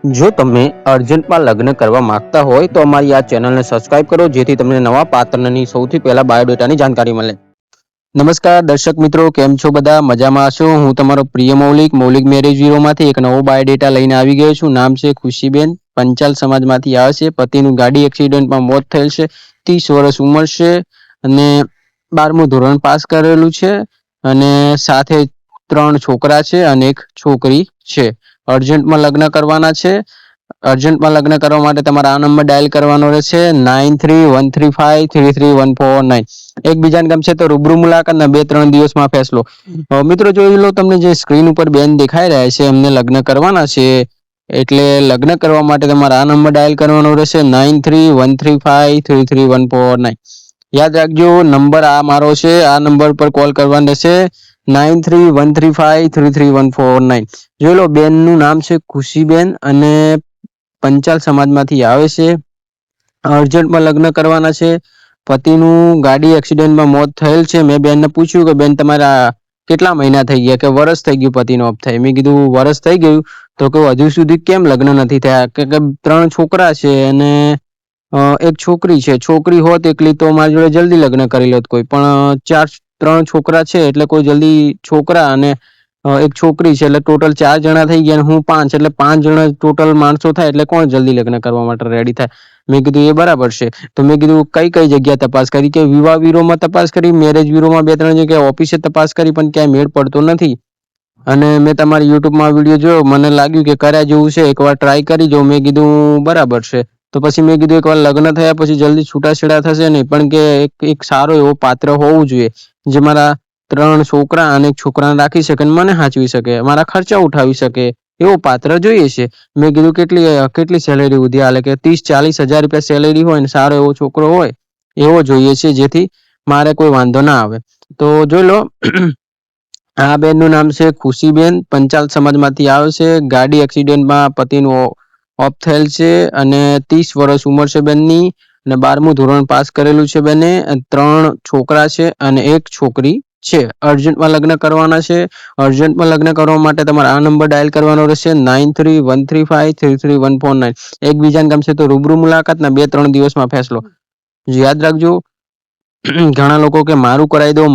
જો તમે અર્જન્ટમાં લગ્ન કરવા માંગતા હોય તો અમારી આ ચેનલને સબસ્ક્રાઇબ કરો, જેથી તમને નવા પાત્રની સૌથી પહેલા બાયોડેટાની જાણકારી મળે. નમસ્કાર દર્શક મિત્રો, કેમ છો? બધા મજામાં હશો? હું તમારો પ્રિય મૌલિક મેરેજ બ્યુરોમાંથી એક નવો બાયોડેટા લઈને આવી ગયો છું. નામ છે ખુશીબેન, પંચાલ સમાજમાંથી આવે છે. પતિનું ગાડી એક્સિડન્ટમાં મોત થયેલ છે. 30 વર્ષ ઉંમર છે અને 12મું ધોરણ પાસ કરેલું છે અને સાથે 3 છોકરા છે અને એક છોકરી છે. અર્જન્ટમાં લગ્ન કરવાના છે. અર્જન્ટમાં લગ્ન કરવા માટે તમારે આ નંબર ડાયલ કરવાનો રહેશે 9313533149. એકબીજાને ગમશે તો રૂબરૂ મુલાકાતના 2-3 દિવસમાં ફેસલો. મિત્રો જોઈ લો, તમને જે સ્ક્રીન ઉપર બેન દેખાઈ રહ્યા છે એમને લગ્ન કરવાના છે. એટલે લગ્ન કરવા માટે તમારે આ નંબર ડાયલ કરવાનો રહેશે 9313533149. યાદ રાખજો, નંબર આ મારો છે. આ નંબર પર કોલ કરવાનો રહેશે 9313533149. જોઈ લો, બેનનું નામ છે ખુશીબેન અને પંચાલ સમાજમાંથી આવે છે. અર્જન્ટમાં લગ્ન કરવાના છે. પતિનું ગાડી એક્સિડન્ટમાં મોત થયેલ છે. મેં બેનને પૂછ્યું કે બેન તમારા કેટલા મહિના થઈ ગયા, કે વર્ષ થઈ ગયું પતિનો ઓફ થાય. મેં કીધું વર્ષ થઈ ગયું, તો કે હજુ સુધી કેમ લગ્ન નથી થયા? કે 3 છોકરા છે અને એક છોકરી છે. છોકરી હોત એકલી તો મારી જોડે જલ્દી લગ્ન કરી લોત કોઈ, પણ 3 છોકરા છે એટલે કોઈ જલ્દી છોકરા અને એક છોકરી છે એટલે ટોટલ 4 જણા થઈ ગયા અને હું 5, એટલે 5 જણા ટોટલ માણસો થાય એટલે કોણ જલ્દી લગ્ન કરવા માટે રેડી થાય? મેં કીધું એ બરાબર છે. તો મેં કીધું કઈ જગ્યા તપાસ કરી? કે વિવાહ બ્યુરોમાં તપાસ કરી, મેરેજ બ્યુરોમાં 2-3 જગ્યાએ ઓફિસે તપાસ કરી, પણ ક્યાંય મેળ પડતો નથી. અને મેં તમારી યુટ્યુબમાં વિડીયો જોયો, મને લાગ્યું કે કર્યા જેવું છે, એકવાર ટ્રાય કરી જો. મેં કીધું બરાબર છે. તો પછી મેં કીધું એકવાર લગ્ન થયા પછી જલ્દી છૂટાછેડા થશે નહીં, પણ કે એક સારો એવો પાત્ર હોવું જોઈએ જે મારા 3 છોકરા અને એક છોકરાને રાખી શકે અને મને સાચવી શકે, મારા ખર્ચા ઉઠાવી શકે, એવો પાત્ર જોઈએ છે. મેં કીધું કેટલી સેલેરી ઉધી હાલે? કે 30-40 હજાર રૂપિયા સેલેરી હોય ને સારો એવો છોકરો હોય એવો જોઈએ છે, જેથી મારે કોઈ વાંધો ના આવે. તો જોઈ લો, આ બેનનું નામ છે ખુશીબેન, પંચાલ સમાજમાંથી આવે છે. ગાડી એક્સિડન્ટમાં પતિનું ઓફ થયેલ છે અને 30 વર્ષ ઉંમર છે બેનની અને 12મું ધોરણ પાસ કરેલું છે બેને. 3 છોકરા છે અને એક છોકરી છે. અર્જન્ટમાં લગ્ન કરવાના છે. અર્જન્ટમાં લગ્ન કરવા માટે તમારે આ નંબર ડાયલ કરવાનો રહેશે 9313533149. એકબીજાને ગમશે તો રૂબરૂ મુલાકાતના 2-3 દિવસમાં ફેસલો. યાદ રાખજો, ઘણા લોકો કે મારું કરાવી દો. અરે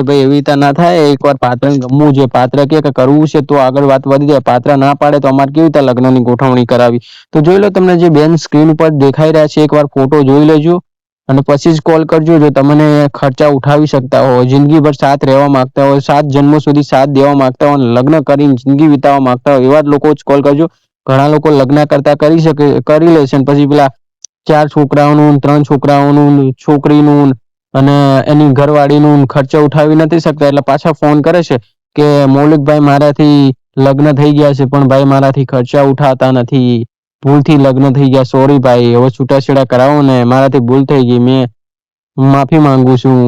ભાઈ, એવી રીતે ના થાય. એકવાર પાત્રને ગમવું છે, પાત્ર કે કરવું છે તો આગળ વાત વધી જાય. પાત્ર ના પાડે તો અમારે કેવી રીતે લગ્નની ગોઠવણી કરાવી? તો જોઈ લો, તમને જે બેન સ્ક્રીન ઉપર દેખાઈ રહ્યા છે એકવાર ફોટો જોઈ લેજો અને પછી જ કોલ કરજો. જો તમને ખર્ચા ઉઠાવી શકતા હો, જિંદગીભર સાથ રહેવા માંગતા હોય, 7 જન્મો સુધી સાથ દેવા માંગતા હોય, લગ્ન કરીને જિંદગી વિતાવવા માંગતા હોય, એવા જ લોકો જ કોલ કરજો. ઘણા લોકો લગ્ન કરતા કરી લે છે પછી પેલા 4 છોકરાઓનું, 3 છોકરાઓનું, છોકરીનું અને એની ઘરવાળીનું ખર્ચો ઉઠાવી નથી શકતા એટલે પાછા ફોન કરે છે કે મૌલિકભાઈ મારાથી લગ્ન થઈ ગયા છે પણ ભાઈ મારાથી ખર્ચા ઉઠાતા નથી, ભૂલથી લગ્ન થઈ ગયા, સોરી ભાઈ, હવે છૂટાછેડા કરાવો ને, મારાથી ભૂલ થઈ ગઈ, મેં માફી માંગુ છું.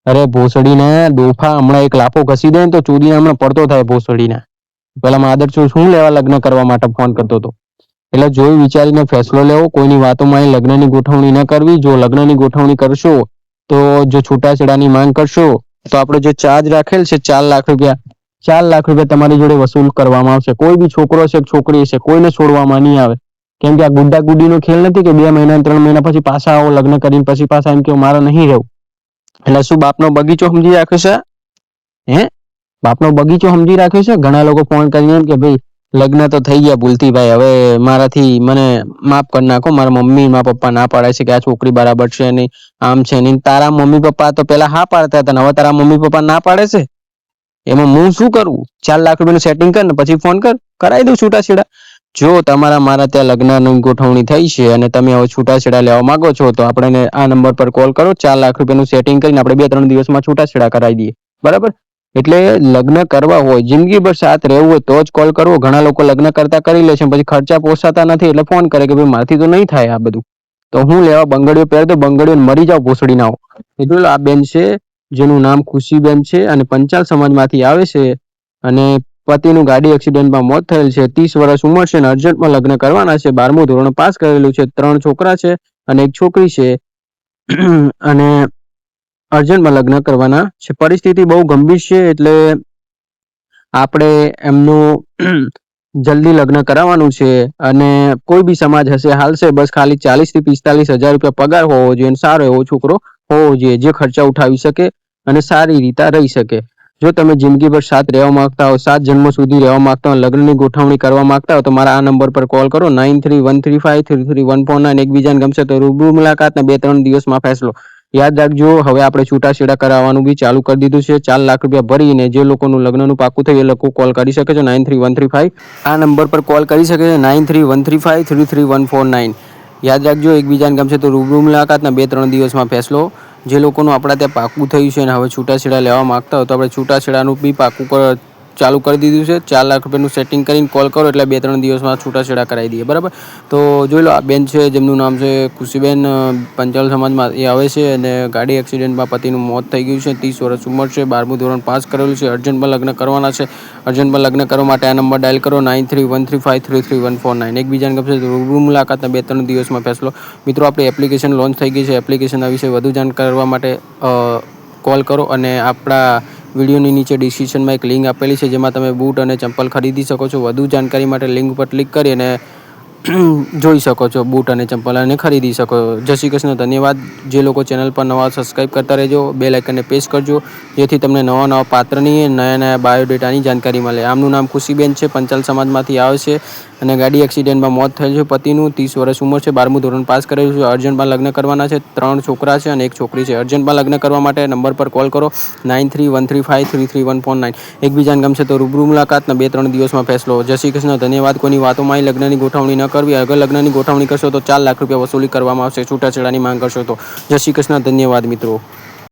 અરે ભોસડીને ડોફા, હમણાં એક લાફો ઘસી દે ને તો ચોરીને હમણાં પડતો થાય ભોસડીને. પેલા માદર છું શું લેવા લગ્ન કરવા માટે ફોન કરતો હતો? એટલે જોઈ વિચારીને ફેસલો લેવો. કોઈની વાતોમાં લગ્નની ગોઠવણી ન કરવી. જો લગ્નની ગોઠવણી કરશો તો જો છૂટાછેડાની માંગ કરશો તો આપણે જે ચાર્જ રાખેલ છે 4 લાખ રૂપિયા, 4 લાખ રૂપિયા તમારી જોડે વસૂલ કરવામાં આવશે. કોઈ બી છોકરો છે છોકરી છે કોઈને છોડવામાં નહીં આવે. કેમ કે આ ગુड्डा ગુड्डीનો ખેલ નથી કે 2 મહિના 3 મહિના પછી પાછા આવો લગ્ન કરીને પછી પાછા એમ કે મારે નહીં રહેવું. એટલે શું બાપનો બગીચો સમજી રાખ્યો છે? બાપનો બગીચો સમજી રાખ્યો છે. ઘણા લોકો ફોન કરીને એમ કે ભાઈ લગ્ન તો થઈ ગયા ભૂલથી ભાઈ, હવે મારાથી મને માફ કરી નાખો, મારા મમ્મી મારા પપ્પા ના પાડે છે કે આ છોકરી બરાબર છે નહીં, આમ છે નહીં. તારા મમ્મી પપ્પા તો પેલા હા પાડતા હતા, હવે તારા મમ્મી પપ્પા ના પાડે છે, એમાં હું શું કરું? 4 લાખ રૂપિયાનું સેટિંગ કર ને પછી ફોન કરાવી દઉં છૂટાછેડા. જો તમારા મારા ત્યાં લગ્નની ગોઠવણી થઈ છે અને તમે હવે છૂટાછેડા લેવા માંગો છો તો આપણે આ નંબર પર કોલ કરો. 4 લાખ રૂપિયાનું સેટિંગ કરીને આપણે 2-3 દિવસમાં છૂટાછેડા કરાવી દઈએ. બરાબર? એટલે લગ્ન કરવા હોય, જિંદગીભર સાથ રહેવું હોય તો જ કોલ કરવો. ઘણા લોકો લગ્ન કરતા કરી લે છે પછી ખર્ચા પોસાતા નથી એટલે ફોન કરે કે ભાઈ મારથી તો નહીં થાય આ બધું, તો હું લેવા બંગડીઓ પહેરતો, બંગડીઓ મરી જાવ ભોસડી ના હો. એટલે આ બેન છે જેનું નામ ખુશીબેન છે અને પંચાલ સમાજમાંથી આવે છે અને પતિનું ગાડી એક્સિડન્ટમાં મોત થયેલ છે. 30 વર્ષ ઉંમર છે અને અર્જન્ટમાં લગ્ન કરવાના છે. 12મું ધોરણ પાસ કરેલું છે. 3 છોકરા છે અને એક છોકરી છે અને અર્જન્ટમાં લગ્ન કરવાના છે. પરિસ્થિતિ બહુ ગંભીર છે એટલે આપણે એમનું જલ્દી લગ્ન કરાવવાનું છે અને કોઈ બી સમાજ હશે હાલશે, બસ ખાલી 40 થી 45 હજાર રૂપિયા પગાર હોવો જોઈએ અને સારો એવો છોકરો હોવો જોઈએ જે ખર્ચા ઉઠાવી શકે અને સારી રીતે રહી શકે. જો તમે જિંદગીભર સાથ રહેવા માંગતા હો, 7 જન્મો સુધી રહેવા માંગતા હો, લગ્નની ગોઠવણી કરવા માંગતા હો, તો મારા આ નંબર પર કોલ કરો 9313533149. એકબીજાને ગમશે તો રૂબરૂ મુલાકાત ને 2-3 દિવસમાં ફેસલો. યાદ રાખજો, હવે આપણે છૂટાછેડા કરાવવાનું બી ચાલુ કરી દીધું છે. 4 લાખ રૂપિયા ભરીને જે લોકોનું લગ્નનું પાકું થયું એ લોકો કોલ કરી શકે છે 931353. આ નંબર પર કોલ કરી શકે છે 9313533149. યાદ રાખજો, એકબીજાને ગમશે તો રૂબરૂ મુલાકાતના 2-3 દિવસમાં ફેસલો. જે લોકોનું આપણા ત્યાં પાકું થયું છે અને હવે છૂટાછેડા લેવા માંગતા હોય તો આપણે છૂટાછેડાનું બી પાકું ચાલુ કરી દીધું છે. 4 લાખ રૂપિયાનું સેટિંગ કરીને કોલ કરો એટલે 2-3 દિવસમાં છૂટાછેડા કરાવી દઈએ, બરાબર. તો જોઈ લો, આ બેન છે જેમનું નામ છે ખુશીબેન, પંચાલ સમાજમાં એ આવે છે અને ગાડી એક્સિડન્ટમાં પતિનું મોત થઈ ગયું છે. 30 વર્ષ ઉંમર છે, 12મું ધોરણ પાસ કરેલું છે, અર્જન્ટમાં લગ્ન કરવાના છે. અર્જન્ટમાં લગ્ન કરવા માટે આ નંબર ડાયલ કરો 9313533149. એકબીજાને ગમશે તો રૂબરૂ મુલાકાતના 2-3 દિવસમાં ફેસલો. મિત્રો, આપણી એપ્લિકેશન લોન્ચ થઈ ગઈ છે. એપ્લિકેશનના વિશે વધુ જાણ કરવા માટે કોલ કરો અને આપણા વિડીયોની નીચે ડિસ્ક્રિપ્શનમાં એક લિંક આપેલી છે જેમાં તમે બૂટ અને ચંપલ ખરીદી શકો છો. વધુ જાણકારી માટે લિંક પર ક્લિક કરી અને જોઈ શકો છો બૂટ અને ચંપલ અને ખરીદી શકો. જય શ્રી કૃષ્ણ, ધન્યવાદ. જે લોકો ચેનલ પર નવા, સબસ્ક્રાઈબ કરતા રહેજો, બેલ આઇકનને પ્રેસ કરજો જેથી તમને નવા પાત્રની નયા બાયોડેટાની જાણકારી મળે. આમનું નામ ખુશીબેન છે, પંચાલ સમાજમાંથી આવે છે અને ગાડી એક્સિડન્ટમાં મોત થયેલ છે પતિનું. 30 વર્ષ ઉંમર છે, 12મું ધોરણ પાસ કરેલું છે, અર્જન્ટમાં લગ્ન કરવાના છે. 3 છોકરા છે અને 1 છોકરી છે. અર્જન્ટમાં લગ્ન કરવા માટે નંબર પર કોલ કરો 9313533149. એકબીજાને ગમશે તો રૂબરૂ મુલાકાતના 2-3 દિવસમાં ફેસલો. જય શ્રી કૃષ્ણ, ધન્યવાદ. કોઈની વાતોમાં લગ્નની ગોઠવણી ન કરવી. અગર લગ્નની ગોઠવણી કરશો તો 4 લાખ રૂપિયા વસૂલી કરવામાં આવશે. છૂટાછેડાની માંગ કરશો તો. જય શ્રી કૃષ્ણ, ધન્યવાદ મિત્રો.